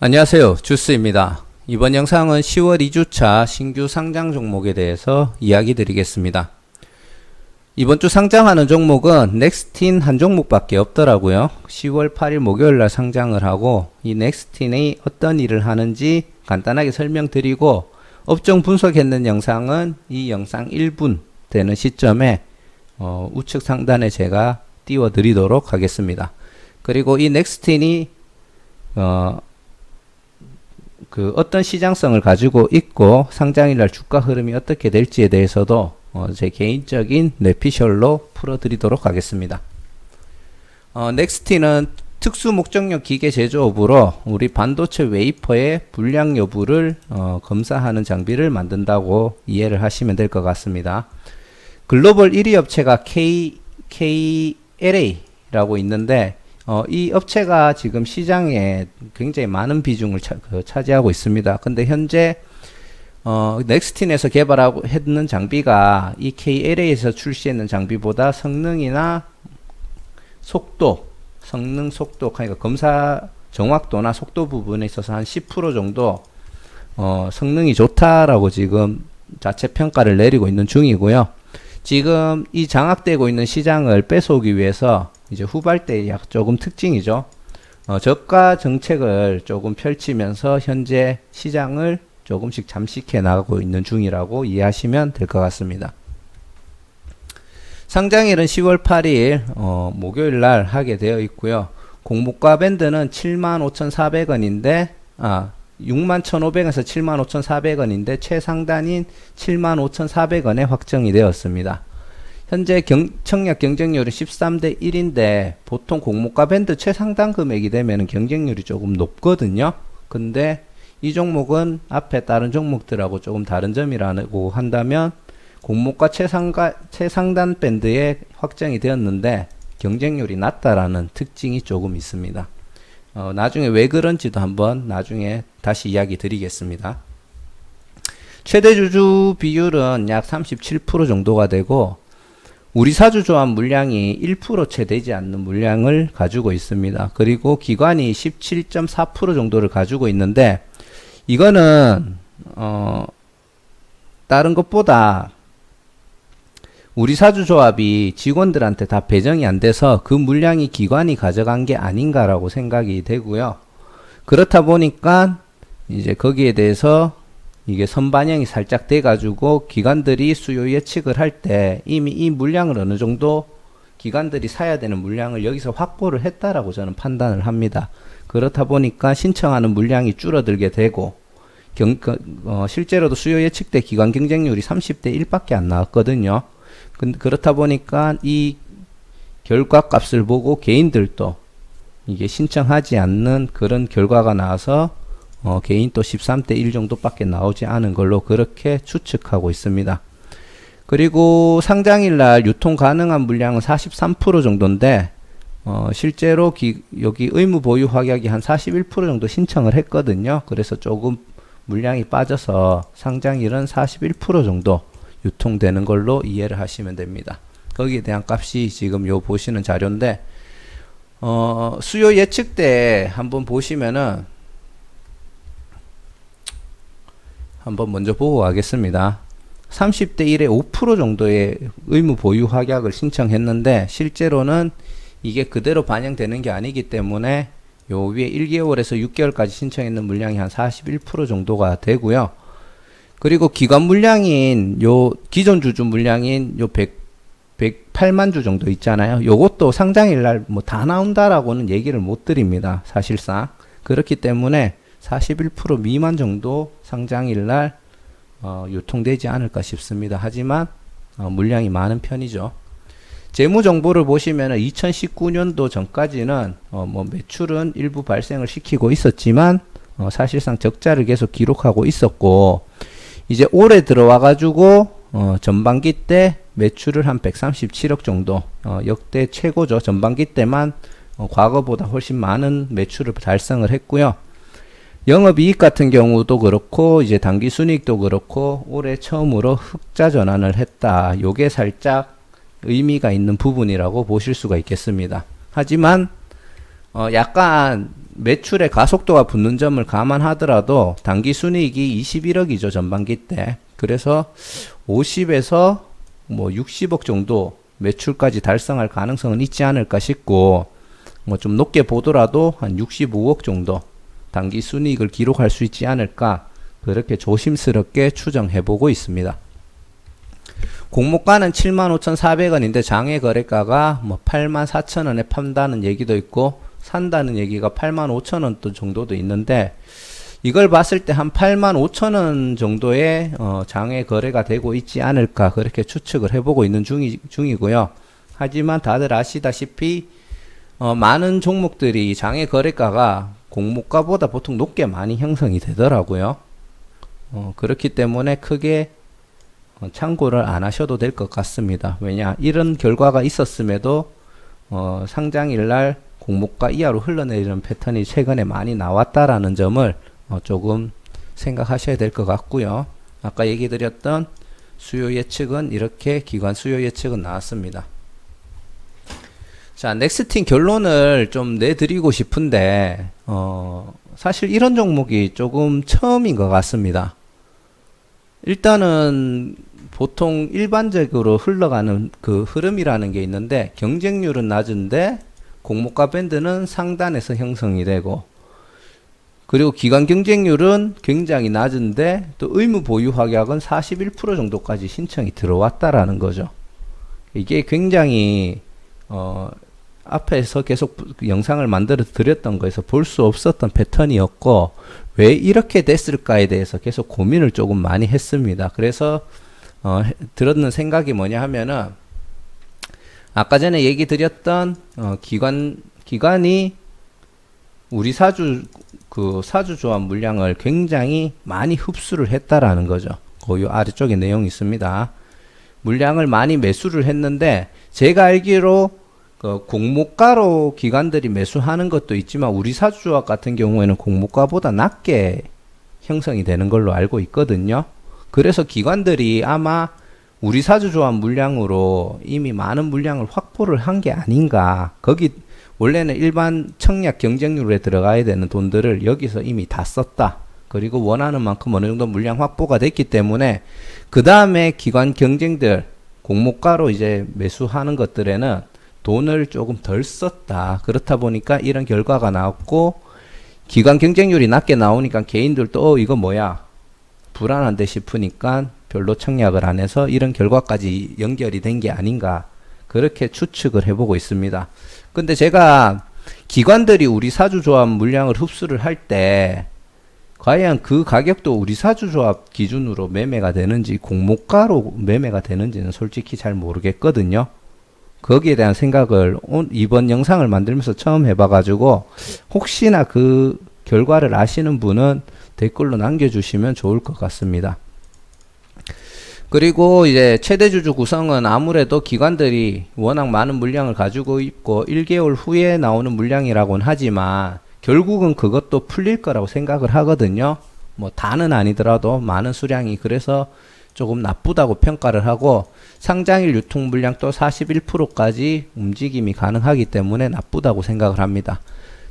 안녕하세요. 주스입니다. 이번 영상은 10월 2주차 신규 상장 종목에 대해서 이야기 드리겠습니다. 이번 주 상장하는 종목은 넥스틴 한 종목밖에 없더라고요. 10월 8일 목요일날 상장을 하고 이 넥스틴이 어떤 일을 하는지 간단하게 설명드리고 업종 분석했는 영상은 이 영상 1분 되는 시점에 우측 상단에 제가 띄워드리도록 하겠습니다. 그리고 이 넥스틴이 어떤 시장성을 가지고 있고 상장일날 주가 흐름이 어떻게 될지에 대해서도 제 개인적인 뇌피셜로 풀어드리도록 하겠습니다. 넥스틴은 특수 목적용 기계 제조업으로 우리 반도체 웨이퍼의 불량 여부를 검사하는 장비를 만든다고 이해를 하시면 될 것 같습니다. 글로벌 1위 업체가 KLA라고 있는데 이 업체가 지금 시장에 굉장히 많은 비중을 차지하고 있습니다. 근데 현재 넥스틴에서 개발하고 했는 장비가 이 KLA에서 출시했는 장비보다 성능이나 성능 속도, 그러니까 검사 정확도나 속도 부분에 있어서 한 10% 정도 성능이 좋다라고 지금 자체 평가를 내리고 있는 중이고요. 지금 이 장악되고 있는 시장을 뺏어오기 위해서 이제 후발대의 조금 특징이죠. 저가 정책을 조금 펼치면서 현재 시장을 조금씩 잠식해 나가고 있는 중이라고 이해하시면 될 것 같습니다. 상장일은 10월 8일 목요일 날 하게 되어 있고요. 공모가 밴드는 75,400원인데 61,500원에서 75,400원인데 최상단인 75,400원에 확정이 되었습니다. 현재 청약 경쟁률은 13대 1인데 보통 공모가 밴드 최상단 금액이 되면 경쟁률이 조금 높거든요. 근데 이 종목은 앞에 다른 종목들하고 조금 다른 점이라고 한다면 공모가 최상단 밴드에 확정이 되었는데 경쟁률이 낮다라는 특징이 조금 있습니다. 나중에 왜 그런지도 한번 나중에 다시 이야기 드리겠습니다. 최대 주주 비율은 약 37% 정도가 되고 우리 사주 조합 물량이 1% 채 되지 않는 물량을 가지고 있습니다. 그리고 기관이 17.4% 정도를 가지고 있는데 이거는 다른 것보다 우리 사주 조합이 직원들한테 다 배정이 안 돼서 그 물량이 기관이 가져간 게 아닌가라고 생각이 되고요. 그렇다 보니까 이제 거기에 대해서 이게 선반영이 살짝 돼가지고 기관들이 수요 예측을 할 때 이미 이 물량을 어느 정도 기관들이 사야 되는 물량을 여기서 확보를 했다라고 저는 판단을 합니다. 그렇다 보니까 신청하는 물량이 줄어들게 되고 실제로도 수요 예측 때 기관 경쟁률이 30대 1밖에 안 나왔거든요. 그렇다 보니까 이 결과값을 보고 개인들도 이게 신청하지 않는 그런 결과가 나와서 개인 또 13대 1 정도밖에 나오지 않은 걸로 그렇게 추측하고 있습니다. 그리고 상장일날 유통 가능한 물량은 43% 정도인데 실제로 여기 의무 보유 확약이 한 41% 정도 신청을 했거든요. 그래서 조금 물량이 빠져서 상장일은 41% 정도 유통되는 걸로 이해를 하시면 됩니다. 거기에 대한 값이 지금 요 보시는 자료인데 수요 예측 때 한번 보시면은 한번 먼저 보고 가겠습니다. 30대 1에 5% 정도의 의무 보유 확약을 신청했는데 실제로는 이게 그대로 반영되는 게 아니기 때문에 요 위에 1개월에서 6개월까지 신청했는 물량이 한 41% 정도가 되고요. 그리고 기관 물량인 요 기존 주주 물량인 요 108만 주 정도 있잖아요. 요것도 상장일날 뭐 다 나온다라고는 얘기를 못 드립니다. 사실상. 그렇기 때문에 41% 미만 정도 상장일날 유통되지 않을까 싶습니다. 하지만 물량이 많은 편이죠. 재무 정보를 보시면 2019년도 전까지는 뭐 매출은 일부 발생을 시키고 있었지만 사실상 적자를 계속 기록하고 있었고 이제 올해 들어와 가지고 전반기 때 매출을 한 137억 정도 역대 최고죠. 전반기 때만 과거보다 훨씬 많은 매출을 달성을 했고요. 영업이익 같은 경우도 그렇고 이제 당기순이익도 그렇고 올해 처음으로 흑자 전환을 했다. 요게 살짝 의미가 있는 부분이라고 보실 수가 있겠습니다. 하지만 약간 매출의 가속도가 붙는 점을 감안하더라도 당기 순이익이 21억이죠, 전반기 때. 그래서 50에서 뭐 60억 정도 매출까지 달성할 가능성은 있지 않을까 싶고, 뭐 좀 높게 보더라도 한 65억 정도 당기 순이익을 기록할 수 있지 않을까, 그렇게 조심스럽게 추정해 보고 있습니다. 공모가는 75,400원인데 장외 거래가가 뭐 84,000원에 판다는 얘기도 있고 산다는 얘기가 85,000원 정도도 있는데, 이걸 봤을 때 한 85,000원 정도의 장외 거래가 되고 있지 않을까, 그렇게 추측을 해보고 있는 중이고요. 하지만 다들 아시다시피 많은 종목들이 장외 거래가가 공모가보다 보통 높게 많이 형성이 되더라고요. 그렇기 때문에 크게 참고를 안 하셔도 될 것 같습니다. 왜냐, 이런 결과가 있었음에도 상장일날 공모가 이하로 흘러내리는 패턴이 최근에 많이 나왔다라는 점을 조금 생각하셔야 될 것 같고요. 아까 얘기 드렸던 수요 예측은 이렇게 기관 수요 예측은 나왔습니다. 자, 넥스틴 결론을 좀 내드리고 싶은데 사실 이런 종목이 조금 처음인 것 같습니다. 일단은 보통 일반적으로 흘러가는 그 흐름이라는 게 있는데, 경쟁률은 낮은데 공모가 밴드는 상단에서 형성이 되고, 그리고 기관 경쟁률은 굉장히 낮은데 또 의무 보유 확약은 41% 정도까지 신청이 들어왔다라는 거죠. 이게 굉장히 앞에서 계속 영상을 만들어 드렸던 거에서 볼 수 없었던 패턴이었고, 왜 이렇게 됐을까에 대해서 계속 고민을 조금 많이 했습니다. 그래서 들었는 생각이 뭐냐 하면은, 아까 전에 얘기 드렸던 기관이 우리 사주 조합 물량을 굉장히 많이 흡수를 했다라는 거죠. 그 아래쪽에 내용이 있습니다. 물량을 많이 매수를 했는데, 제가 알기로 공모가로 기관들이 매수하는 것도 있지만 우리 사주조합 같은 경우에는 공모가보다 낮게 형성이 되는 걸로 알고 있거든요. 그래서 기관들이 아마 우리 사주조합 물량으로 이미 많은 물량을 확보를 한 게 아닌가. 거기 원래는 일반 청약 경쟁률에 들어가야 되는 돈들을 여기서 이미 다 썼다. 그리고 원하는 만큼 어느 정도 물량 확보가 됐기 때문에 그 다음에 기관 경쟁들 공모가로 이제 매수하는 것들에는 돈을 조금 덜 썼다. 그렇다 보니까 이런 결과가 나왔고, 기관 경쟁률이 낮게 나오니까 개인들도 이거 뭐야 불안한데 싶으니까 별로 청약을 안 해서 이런 결과까지 연결이 된 게 아닌가, 그렇게 추측을 해보고 있습니다. 근데 제가 기관들이 우리 사주조합 물량을 흡수를 할 때 과연 그 가격도 우리 사주조합 기준으로 매매가 되는지 공모가로 매매가 되는지는 솔직히 잘 모르겠거든요. 거기에 대한 생각을 이번 영상을 만들면서 처음 해봐가지고, 혹시나 그 결과를 아시는 분은 댓글로 남겨주시면 좋을 것 같습니다. 그리고 이제 최대주주 구성은 아무래도 기관들이 워낙 많은 물량을 가지고 있고 1개월 후에 나오는 물량이라고는 하지만 결국은 그것도 풀릴 거라고 생각을 하거든요. 뭐 다는 아니더라도 많은 수량이, 그래서 조금 나쁘다고 평가를 하고, 상장일 유통 물량도 41%까지 움직임이 가능하기 때문에 나쁘다고 생각을 합니다.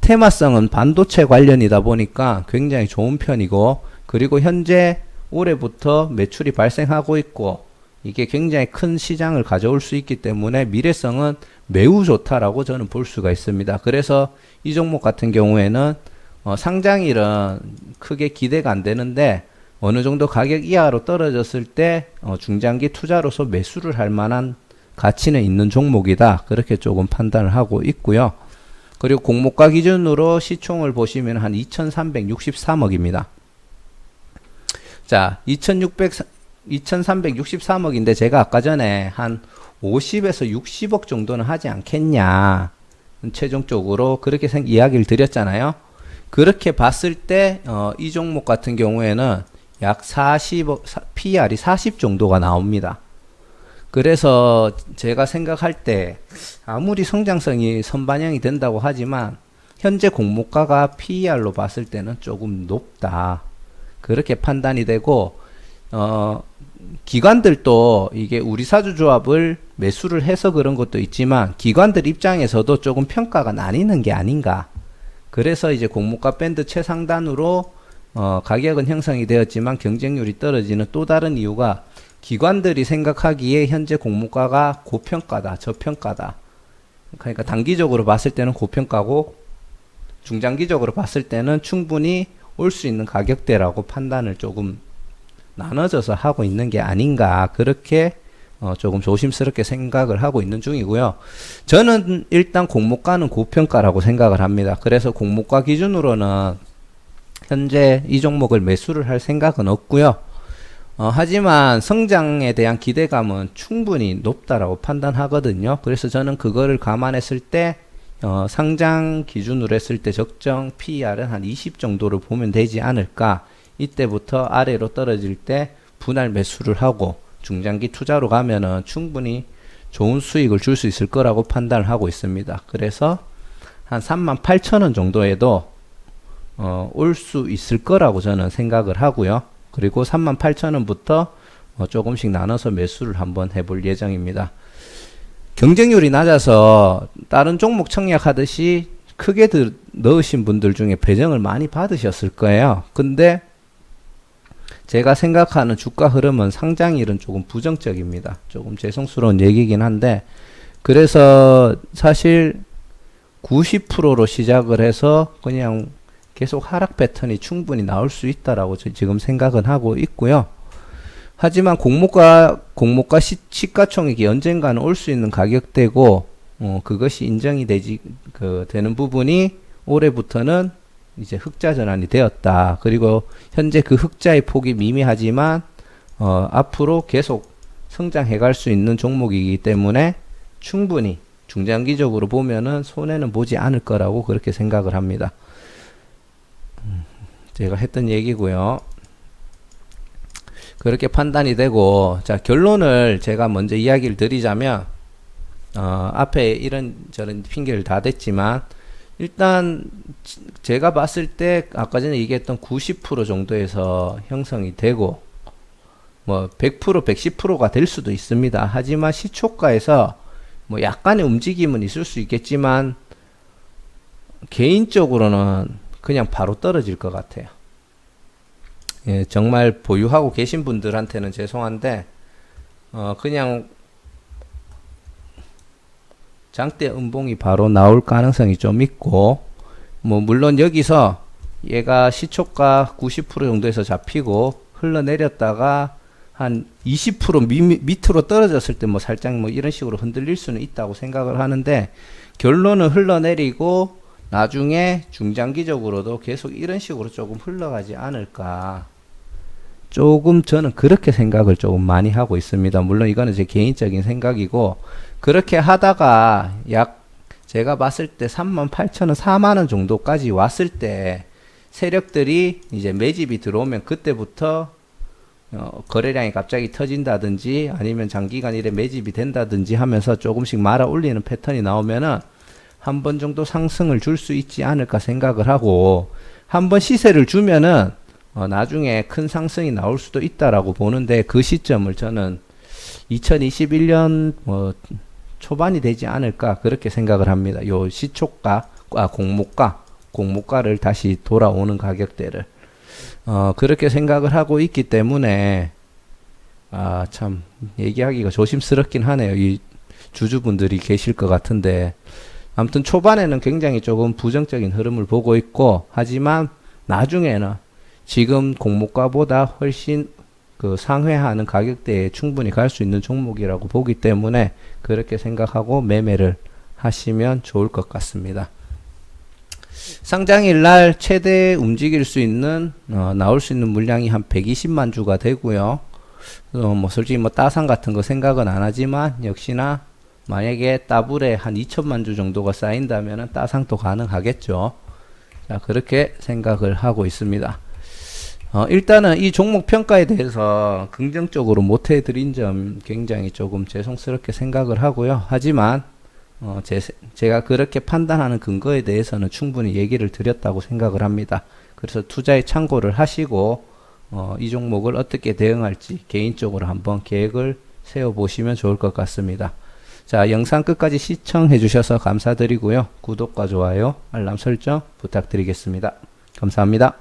테마성은 반도체 관련이다 보니까 굉장히 좋은 편이고, 그리고 현재 올해부터 매출이 발생하고 있고 이게 굉장히 큰 시장을 가져올 수 있기 때문에 미래성은 매우 좋다라고 저는 볼 수가 있습니다. 그래서 이 종목 같은 경우에는 상장일은 크게 기대가 안 되는데 어느 정도 가격 이하로 떨어졌을 때 중장기 투자로서 매수를 할 만한 가치는 있는 종목이다, 그렇게 조금 판단을 하고 있고요. 그리고 공모가 기준으로 시총을 보시면 한 2363억입니다. 자, 2363억인데 제가 아까 전에 한 50에서 60억 정도는 하지 않겠냐, 최종적으로 그렇게 이야기를 드렸잖아요. 그렇게 봤을 때 이 종목 같은 경우에는 약 40억, PR이 40 정도가 나옵니다. 그래서 제가 생각할 때 아무리 성장성이 선반영이 된다고 하지만 현재 공모가가 PER로 봤을 때는 조금 높다, 그렇게 판단이 되고, 기관들도 이게 우리 사주조합을 매수를 해서 그런 것도 있지만 기관들 입장에서도 조금 평가가 나뉘는 게 아닌가, 그래서 이제 공모가 밴드 최상단으로 가격은 형성이 되었지만 경쟁률이 떨어지는 또 다른 이유가 기관들이 생각하기에 현재 공모가가 고평가다, 저평가다. 그러니까 단기적으로 봤을 때는 고평가고 중장기적으로 봤을 때는 충분히 올 수 있는 가격대라고 판단을 조금 나눠져서 하고 있는 게 아닌가, 그렇게 조금 조심스럽게 생각을 하고 있는 중이고요. 저는 일단 공모가는 고평가라고 생각을 합니다. 그래서 공모가 기준으로는 현재 이 종목을 매수를 할 생각은 없고요. 하지만 성장에 대한 기대감은 충분히 높다라고 판단하거든요. 그래서 저는 그거를 감안했을 때 상장 기준으로 했을 때 적정 PER은 한 20 정도를 보면 되지 않을까. 이때부터 아래로 떨어질 때 분할 매수를 하고 중장기 투자로 가면은 충분히 좋은 수익을 줄 수 있을 거라고 판단을 하고 있습니다. 그래서 한 38,000원 정도에도 올 수 있을 거라고 저는 생각을 하고요. 그리고 38,000원부터 조금씩 나눠서 매수를 한번 해볼 예정입니다. 경쟁률이 낮아서 다른 종목 청약하듯이 크게 넣으신 분들 중에 배정을 많이 받으셨을 거예요. 근데 제가 생각하는 주가 흐름은 상장일은 조금 부정적입니다. 조금 죄송스러운 얘기긴 한데, 그래서 사실 90%로 시작을 해서 그냥 계속 하락 패턴이 충분히 나올 수 있다라고 지금 생각은 하고 있고요. 하지만 공모가 시가총액이 언젠가는 올 수 있는 가격대고, 그것이 인정이 되는 부분이 올해부터는 이제 흑자 전환이 되었다. 그리고 현재 그 흑자의 폭이 미미하지만 앞으로 계속 성장해 갈 수 있는 종목이기 때문에 충분히 중장기적으로 보면은 손해는 보지 않을 거라고 그렇게 생각을 합니다. 제가 했던 얘기고요. 그렇게 판단이 되고, 자, 결론을 제가 먼저 이야기를 드리자면, 앞에 이런저런 핑계를 다 댔지만, 일단 제가 봤을 때 아까 전에 얘기했던 90% 정도에서 형성이 되고, 뭐 100%, 110%가 될 수도 있습니다. 하지만 시초가에서 뭐 약간의 움직임은 있을 수 있겠지만, 개인적으로는 그냥 바로 떨어질 것 같아요. 예, 정말 보유하고 계신 분들한테는 죄송한데, 그냥 장대 음봉이 바로 나올 가능성이 좀 있고, 뭐 물론 여기서 얘가 시초가 90% 정도에서 잡히고 흘러내렸다가 한 20% 밑으로 떨어졌을 때 뭐 살짝 뭐 이런 식으로 흔들릴 수는 있다고 생각을 하는데, 결론은 흘러내리고 나중에 중장기적으로도 계속 이런 식으로 조금 흘러가지 않을까, 조금 저는 그렇게 생각을 조금 많이 하고 있습니다. 물론 이거는 제 개인적인 생각이고, 그렇게 하다가 제가 봤을 때 38,000원, 4만원 정도까지 왔을 때 세력들이 이제 매집이 들어오면 그때부터 거래량이 갑자기 터진다든지 아니면 장기간 이래 매집이 된다든지 하면서 조금씩 말아 올리는 패턴이 나오면은 한 번 정도 상승을 줄 수 있지 않을까 생각을 하고, 한 번 시세를 주면은 나중에 큰 상승이 나올 수도 있다라고 보는데, 그 시점을 저는 2021년 초반이 되지 않을까 그렇게 생각을 합니다. 요 시초가, 공모가를 다시 돌아오는 가격대를 그렇게 생각을 하고 있기 때문에, 참 얘기하기가 조심스럽긴 하네요. 이 주주분들이 계실 것 같은데, 아무튼 초반에는 굉장히 조금 부정적인 흐름을 보고 있고, 하지만 나중에는 지금 공모가보다 훨씬 그 상회하는 가격대에 충분히 갈 수 있는 종목이라고 보기 때문에 그렇게 생각하고 매매를 하시면 좋을 것 같습니다. 상장일 날 최대 움직일 수 있는 나올 수 있는 물량이 한 120만 주가 되고요. 뭐 솔직히 뭐 따상 같은 거 생각은 안 하지만, 역시나 만약에 따블에 한 2천만 주 정도가 쌓인다면 따상도 가능하겠죠. 자, 그렇게 생각을 하고 있습니다. 일단은 이 종목 평가에 대해서 긍정적으로 못 해드린 점 굉장히 조금 죄송스럽게 생각을 하고요. 하지만 제가 그렇게 판단하는 근거에 대해서는 충분히 얘기를 드렸다고 생각을 합니다. 그래서 투자에 참고를 하시고 이 종목을 어떻게 대응할지 개인적으로 한번 계획을 세워보시면 좋을 것 같습니다. 자, 영상 끝까지 시청해 주셔서 감사드리고요. 구독과 좋아요, 알람 설정 부탁드리겠습니다. 감사합니다.